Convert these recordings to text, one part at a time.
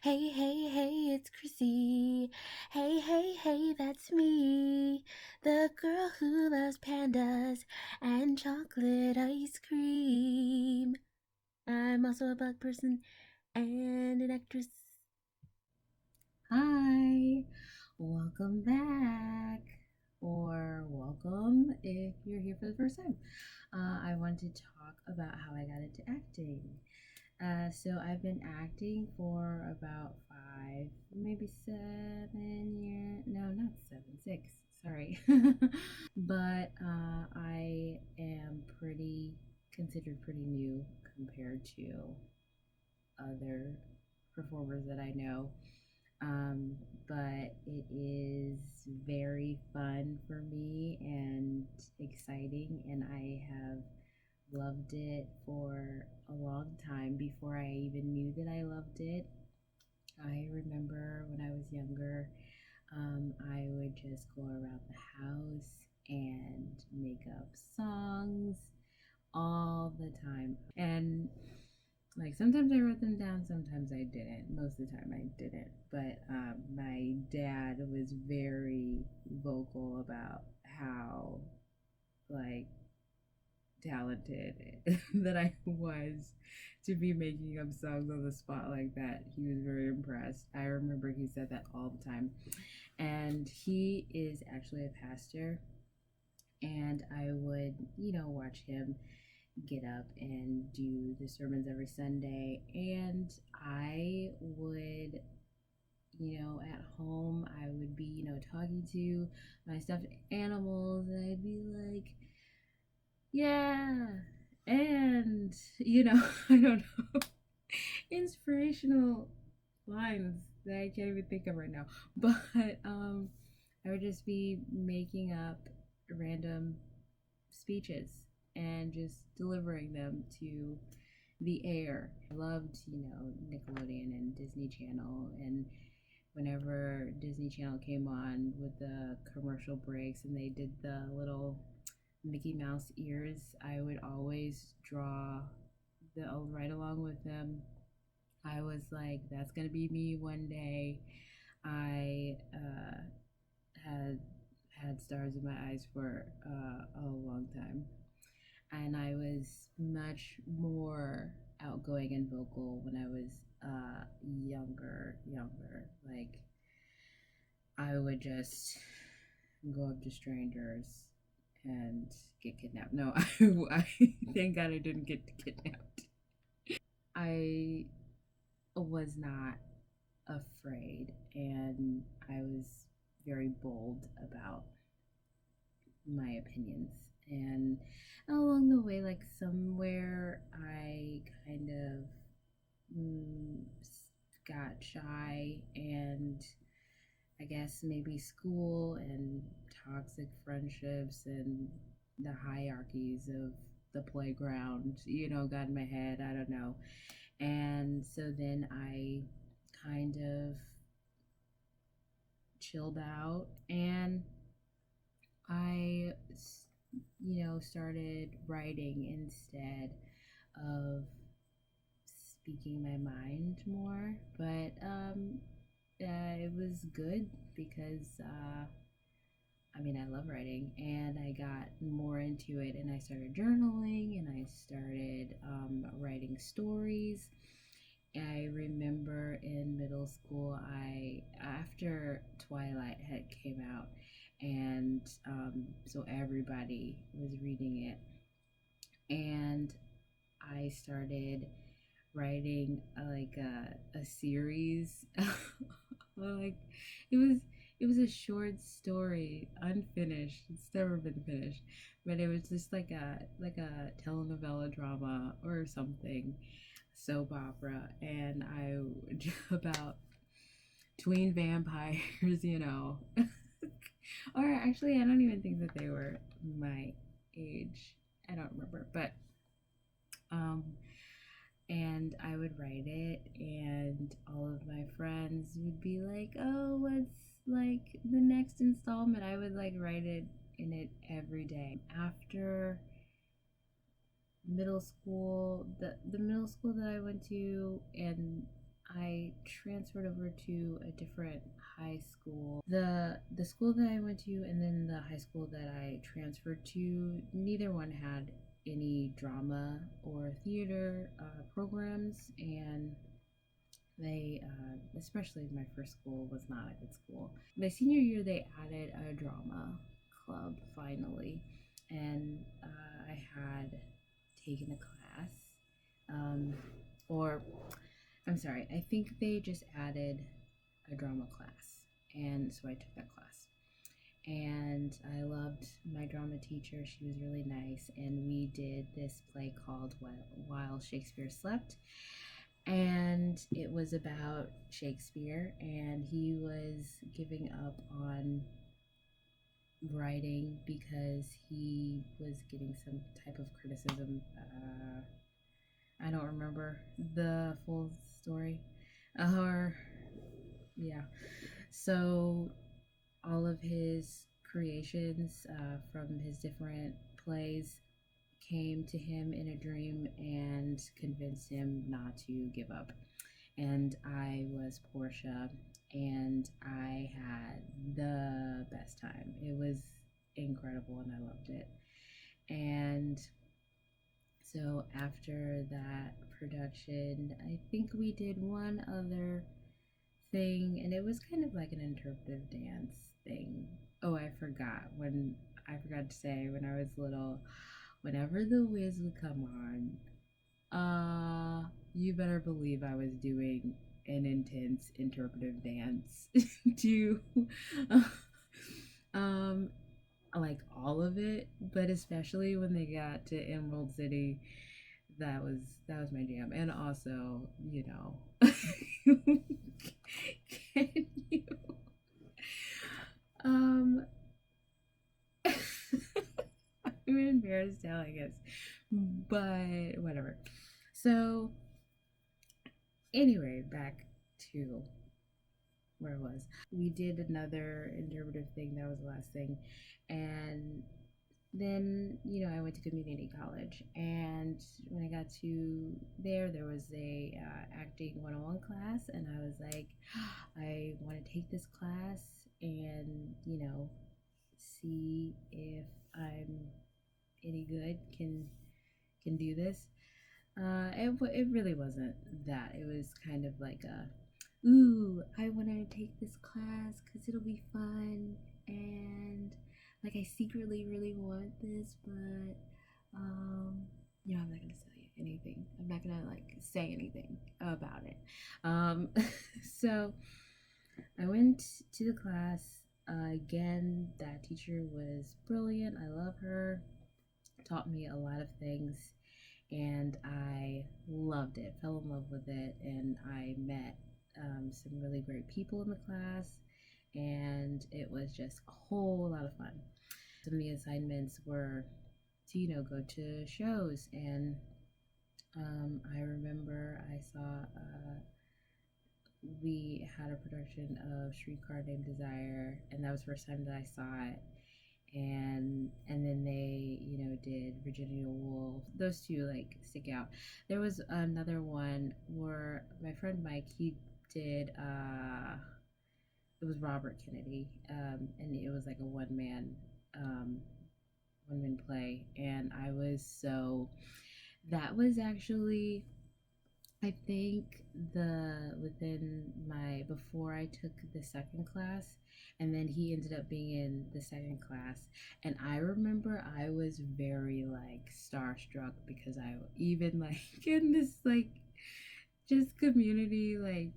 Hey, hey, hey, it's Chrissy. Hey, hey, hey, that's me. The girl who loves pandas and chocolate ice cream. I'm also a bug person and an actress. Hi, welcome back. Or welcome if you're here for the first time. I want to talk about how I got into acting. So I've been acting for about 5, maybe 7 years. No, not 7, 6. Sorry. But I am considered pretty new compared to other performers that I know. Um, but it is very fun for me and exciting, and I have loved it for a long time before I even knew that I loved it. I remember when I was younger, I would just go around the house and make up songs all the time. And like sometimes I wrote them down, sometimes I didn't. Most of the time I didn't. But my dad was very vocal about how like talented that I was to be making up songs on the spot like that. He was very impressed. I remember he said that all the time. And he is actually a pastor. And I would, watch him get up and do the sermons every Sunday. And I would, at home, I would be, talking to my stuffed animals. And I'd be like, yeah. And, I don't know, inspirational lines that I can't even think of right now. But I would just be making up random speeches and just delivering them to the air. I loved, Nickelodeon and Disney Channel, and whenever Disney Channel came on with the commercial breaks and they did the little Mickey Mouse ears, I would always draw the right along with them. I was like, that's gonna be me one day. I had had stars in my eyes for a long time, and I was much more outgoing and vocal when I was younger. Like I would just go up to strangers and get kidnapped. No, I thank God I didn't get kidnapped. I was not afraid, and I was very bold about my opinions. And along the way, like somewhere, I kind of got shy, and I guess maybe school and toxic friendships and the hierarchies of the playground, got in my head. I don't know. And so then I kind of chilled out, and I, started writing instead of speaking my mind more. But it was good because I mean, I love writing, and I got more into it, and I started journaling, and I started writing stories. I remember in middle school, I after Twilight had came out, and so everybody was reading it, and I started writing a series. Like it was it was a short story, unfinished. It's never been finished, but it was just like a telenovela drama or something, soap opera, and I about tween vampires, or actually, I don't even think that they were my age. I don't remember, but um, and I would write it, and all of my friends would be like, "Oh, what's like the next installment?" I would like write it in it every day. After middle school, the middle school that I went to, and I transferred over to a different high school. The school that I went to and then the high school that I transferred to, neither one had any drama or theater programs, and they, especially my first school, was not a good school. My senior year, they added a drama club finally, and I had taken a class, um, or I'm sorry, I think they just added a drama class, and so I took that class. And I loved my drama teacher. She was really nice, and we did this play called While Shakespeare Slept, and it was about Shakespeare, and he was giving up on writing because he was getting some type of criticism. I don't remember the full story. Or, yeah. So, all of his creations from his different plays came to him in a dream and convinced him not to give up. And I was Portia, and I had the best time. It was incredible, and I loved it. And so after that production, I think we did one other thing, and it was kind of like an interpretive dance thing. Oh, I forgot to say when I was little, whenever The Wiz would come on, you better believe I was doing an intense interpretive dance to um like all of it, but especially when they got to Emerald City, that was my jam. And also, can you um I'm embarrassed telling us, but whatever. So anyway, back to where I was. We did another interpretive thing. That was the last thing. And then, I went to community college. And when I got to there was a acting 101 class. And I was like, I want to take this class and, see if I'm any good, can do this. It really wasn't that. It was kind of like ooh, I want to take this class because it'll be fun, and like I secretly really want this, but I'm not gonna tell you anything. I'm not gonna like say anything about it. So I went to the class. Again, that teacher was brilliant. I love her. Taught me a lot of things, and I loved it, fell in love with it, and I met some really great people in the class, and it was just a whole lot of fun. Some of the assignments were to, go to shows, and I remember I saw, we had a production of Streetcar Named Desire, and that was the first time that I saw it. And then they did Virginia Woolf. Those two like stick out. There was another one where my friend Mike, he did it was Robert Kennedy, and it was like a one man play, and I was so that was actually, I think, the within my before I took the second class, and then he ended up being in the second class, and I remember I was very like starstruck because I even like in this like just community like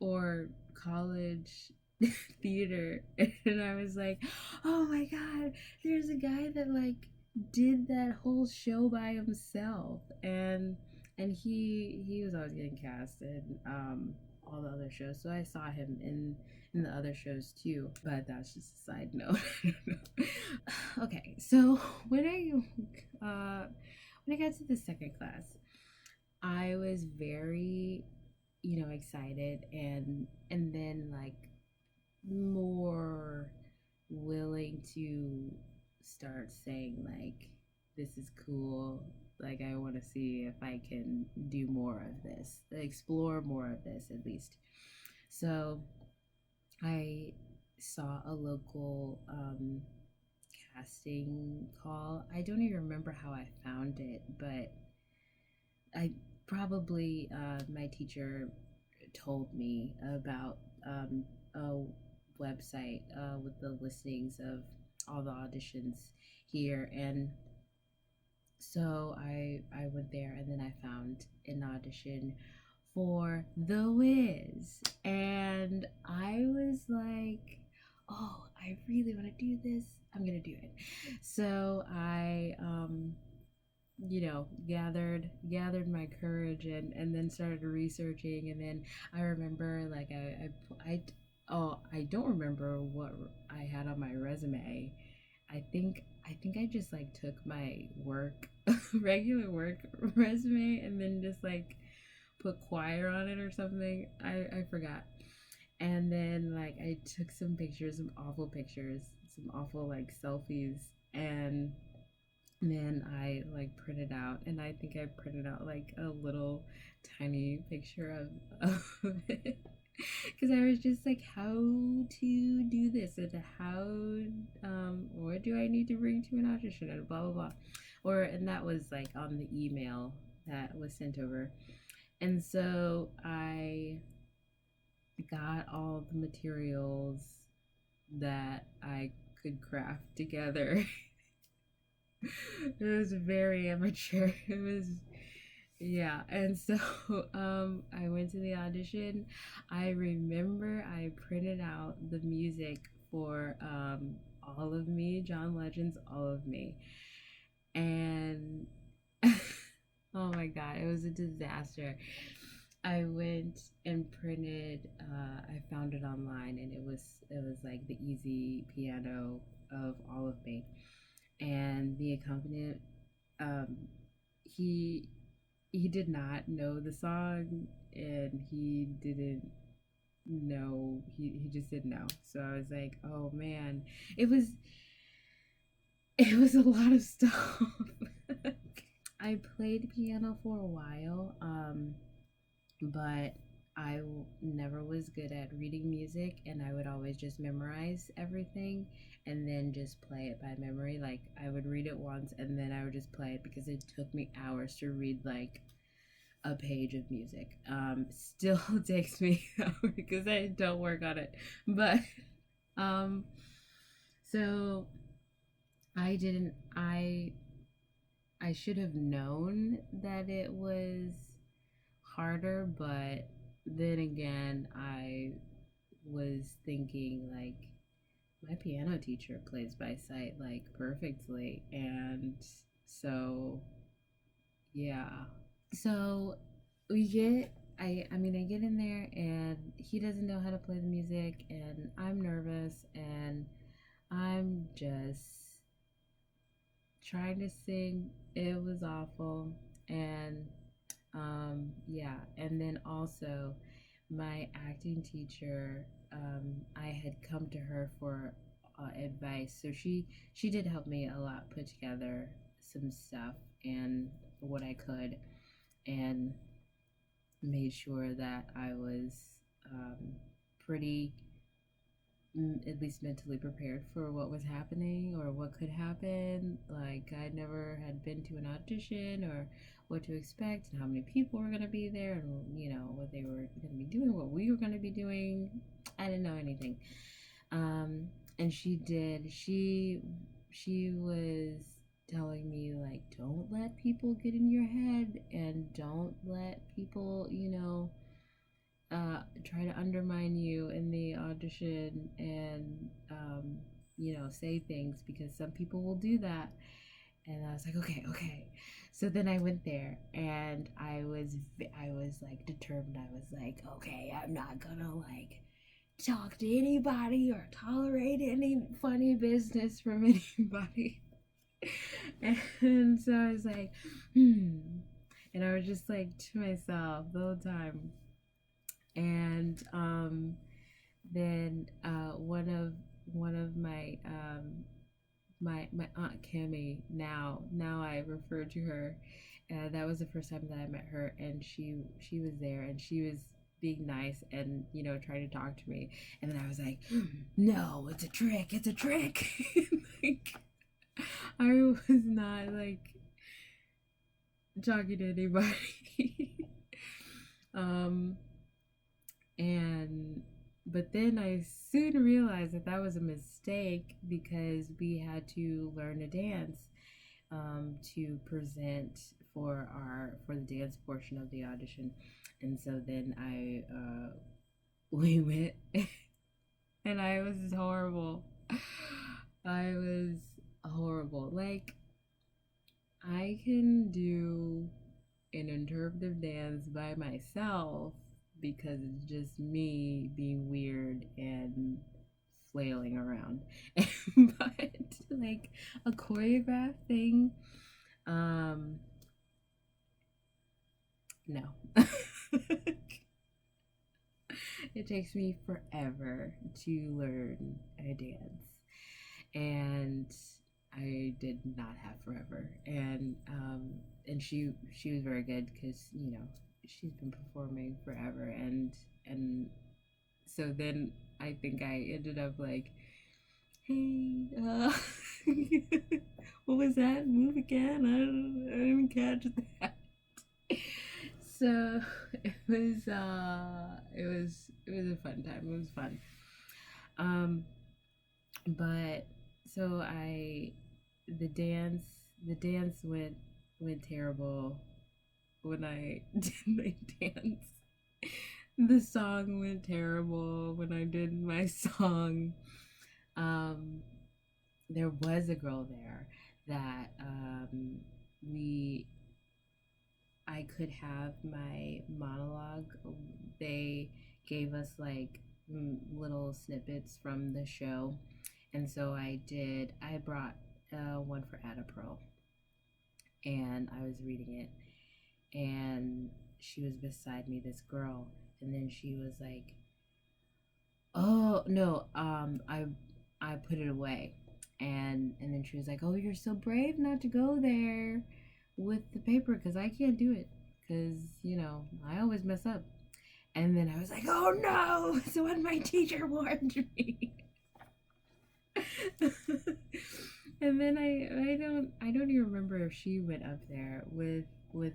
or college theater, and I was like, oh my god, there's a guy that like did that whole show by himself, and he was always getting cast in all the other shows, so I saw him in the other shows too, but that's just a side note. Okay, so when I got to the second class, I was very excited, and then like more willing to start saying like this is cool, Like, I want to see if I can do more of this, explore more of this at least. So I saw a local casting call. I don't even remember how I found it, but I probably my teacher told me about a website with the listings of all the auditions here, and so I went there, and then I found an audition for The Wiz, and I was like, oh, I really want to do this. I'm gonna do it. So I gathered my courage, and then started researching. And then I remember, like, I don't remember what I had on my resume. I think I just like took my work regular work resume, and then just like put choir on it or something. I forgot. And then, like, I took some pictures, some awful like selfies, and then I like printed out, and I think I printed out like a little tiny picture of it. Because I was just like, how to do this, and how what do I need to bring to an audition, and blah blah blah. And that was like on the email that was sent over. And so I got all the materials that I could craft together. It was very amateur. It was, yeah. And so I went to the audition. I remember I printed out the music for All of Me, John Legend's All of Me. And oh my god, it was a disaster. I went and printed. I found it online, and it was like the easy piano of All of Me, and the accompaniment. Um, he he did not know the song, and he didn't know. He just didn't know. So I was like, oh man, it was it was a lot of stuff. I played piano for a while, but never was good at reading music, and I would always just memorize everything and then just play it by memory. Like, I would read it once, and then I would just play it, because it took me hours to read like a page of music. Still takes me hours because I don't work on it. But um, so I didn't. I should have known that it was harder, but then again, I was thinking, like, my piano teacher plays by sight like perfectly, and so yeah. So we get I get in there, and he doesn't know how to play the music, and I'm nervous, and I'm just trying to sing. It was awful. And yeah, and then also my acting teacher, I had come to her for advice. So she did help me a lot put together some stuff and what I could, and made sure that I was pretty, at least mentally prepared for what was happening or what could happen. Like, I never had been to an audition, or what to expect, and how many people were going to be there, and what they were going to be doing, what we were going to be doing. I didn't know anything. And she did. She was telling me, like, don't let people get in your head, and don't let people try to undermine you in the audition, and say things, because some people will do that. And I was like, okay, okay. So then I went there, and I was like determined. I was like, okay, I'm not gonna like talk to anybody or tolerate any funny business from anybody. And so I was like, and I was just like to myself the whole time. And then one of my my aunt Kimmy. Now I refer to her. That was the first time that I met her, and she was there, and she was being nice and trying to talk to me, and then I was like, no, it's a trick, it's a trick. Like, I was not like talking to anybody. um and but then I soon realized that that was a mistake because we had to learn to dance, to present for the dance portion of the audition. And so then we went, and I was horrible. I was horrible. Like, I can do an interpretive dance by myself because it's just me being weird and flailing around. But like a choreographed thing, um, no. It takes me forever to learn a dance, and I did not have forever. And she was very good because she's been performing forever, and so then I think I ended up like, hey, what was that? Move again? I didn't catch that. So it was a fun time. It was fun. Um, but so I the dance went terrible when I did my dance. The song went terrible when I did my song. Um, there was a girl there that we I could have my monologue. They gave us like little snippets from the show, and so I brought one for Adapro, and I was reading it, and she was beside me, this girl, and then she was like, "Oh no, I put it away," and then she was like, "Oh, you're so brave not to go there with the paper because I can't do it because I always mess up." And then I was like, "Oh no!" So when my teacher warned me. And then I don't even remember if she went up there with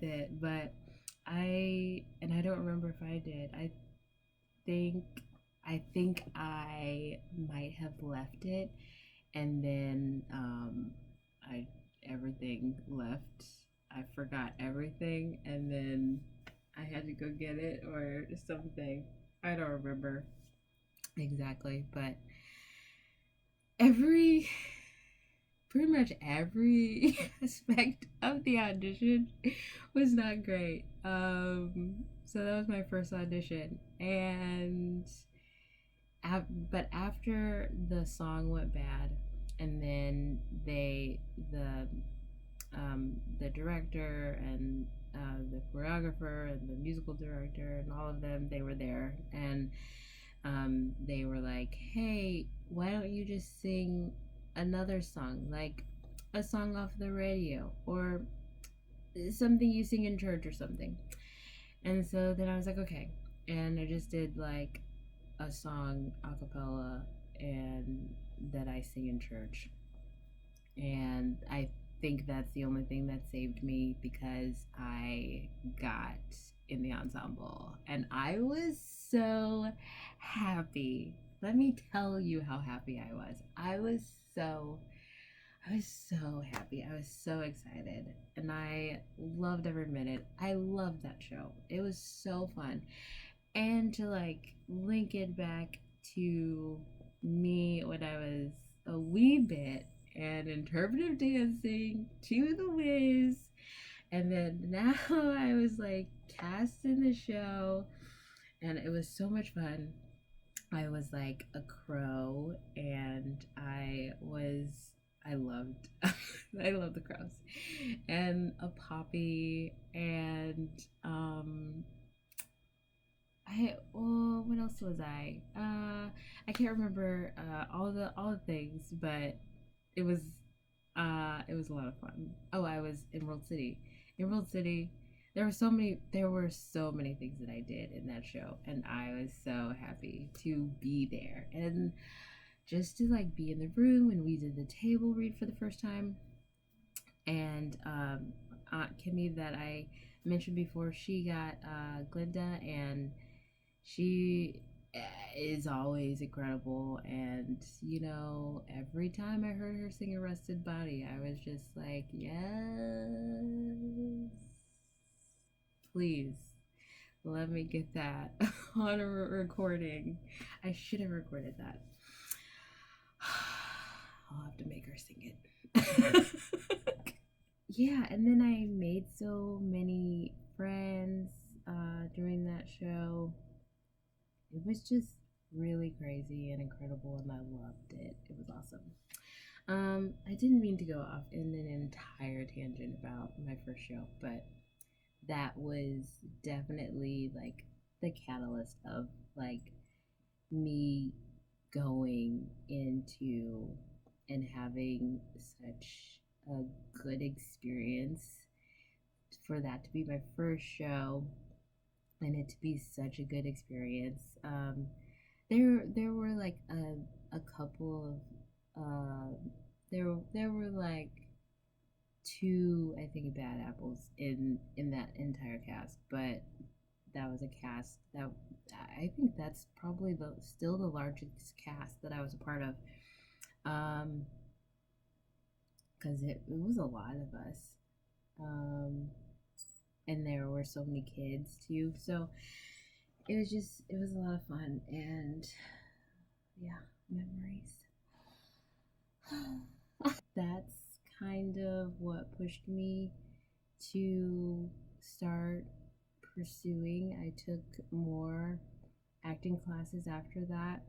it, but I don't remember if I did. Think think I might have left it, and then I everything left. I forgot everything, and then I had to go get it or something. I don't remember exactly, but every pretty much every aspect of the audition was not great. So that was my first audition, and but after the song went bad, and then the director and the choreographer and the musical director and all of them, they were there, and they were like, "Hey, why don't you just sing another song, like a song off the radio or something you sing in church or something?" And so then I was like, "Okay," and I just did like a song a cappella and that I sing in church. And I think that's the only thing that saved me because I got in the ensemble and I was so happy. Let me tell you how happy I was. I was so happy. I was so excited. And I loved every minute. I loved that show. It was so fun. And to like link it back to me when I was a wee bit and interpretive dancing to the Wiz, and then now I was like cast in the show, and it was so much fun. I was like a crow, and I loved I loved the crows, and a poppy, and what else was I? I can't remember all the things, but it was It was a lot of fun. Oh, I was in World City. In World City, there were so many things that I did in that show, and I was so happy to be there and just to like be in the room when we did the table read for the first time. And Aunt Kimmy that I mentioned before, she got Glinda, and she is always incredible. And every time I heard her sing Arrested Body, I was just like, yes, please let me get that on a recording. I should have recorded that. I'll have to make her sing it. Yeah, and then I made so many friends during that show. It was just really crazy and incredible, and I loved it. It was awesome. I didn't mean to go off in an entire tangent about my first show, but that was definitely like the catalyst of like me going into and having such a good experience, for that to be my first show and it to be such a good experience. There were like a couple of there were like two, I think, bad apples in that entire cast, but that was a cast that I think that's probably the still the largest cast that I was a part of. Because it was a lot of us. Um, and there were so many kids too. So it was a lot of fun, and yeah, memories. That's kind of what pushed me to start pursuing. I took more acting classes after that,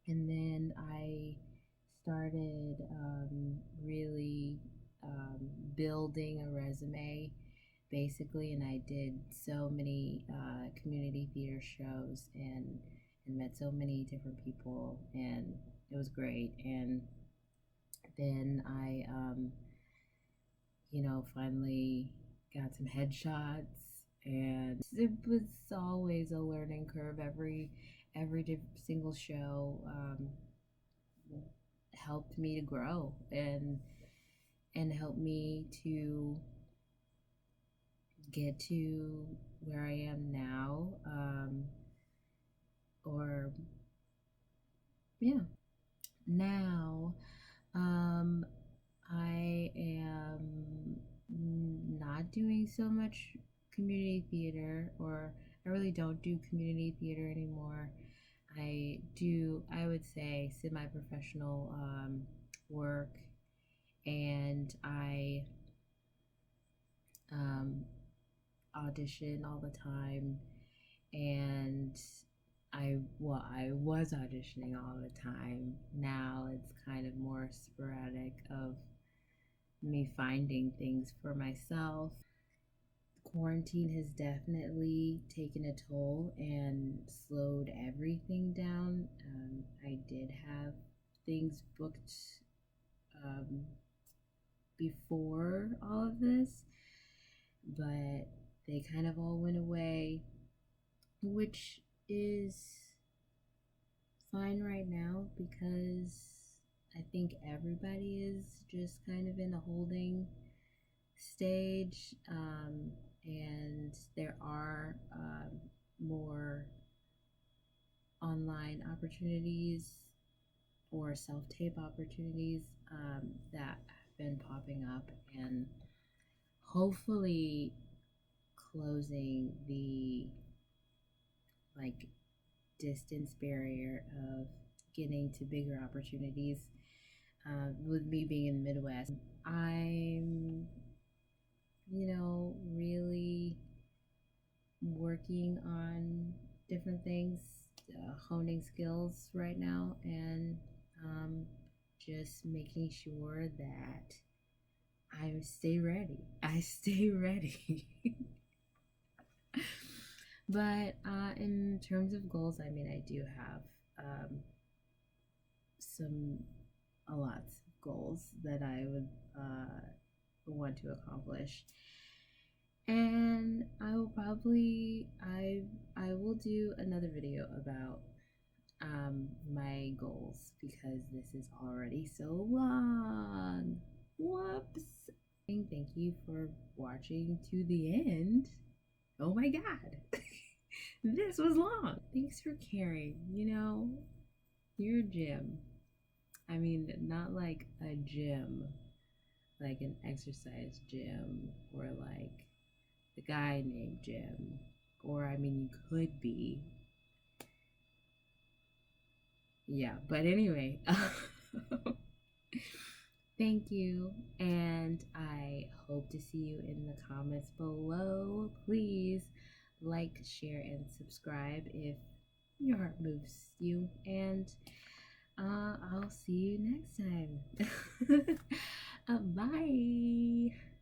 and then I started really building a resume basically, and I did so many community theater shows and met so many different people, and it was great. And then I finally got some headshots, and it was always a learning curve. Every single show helped me to grow and helped me to get to where I am now. Or yeah, now um, I am not doing so much community theater, or I really don't do community theater anymore. I would say, semi professional work, and I um, audition all the time. And I was auditioning all the time. Now it's kind of more sporadic of me finding things for myself. Quarantine has definitely taken a toll and slowed everything down. I did have things booked um, before all of this, but they kind of all went away, which is fine right now because I think everybody is just kind of in a holding stage, and there are more online opportunities or self tape opportunities that have been popping up, and hopefully closing the like distance barrier of getting to bigger opportunities. With me being in the Midwest, I'm, really working on different things, honing skills right now, and just making sure that I stay ready. I stay ready. But in terms of goals, I mean, I do have some a lot of goals that I would want to accomplish. And I will probably I will do another video about my goals because this is already so long. Whoops. Thank you for watching to the end. Oh my god. This was long. Thanks for caring. Your gym. I mean, not like a gym, like an exercise gym, or like the guy named Jim. Or, I mean, you could be. Yeah, but anyway. Thank you, and I hope to see you in the comments below. Please like, share, and subscribe if your heart moves you, and I'll see you next time. Bye.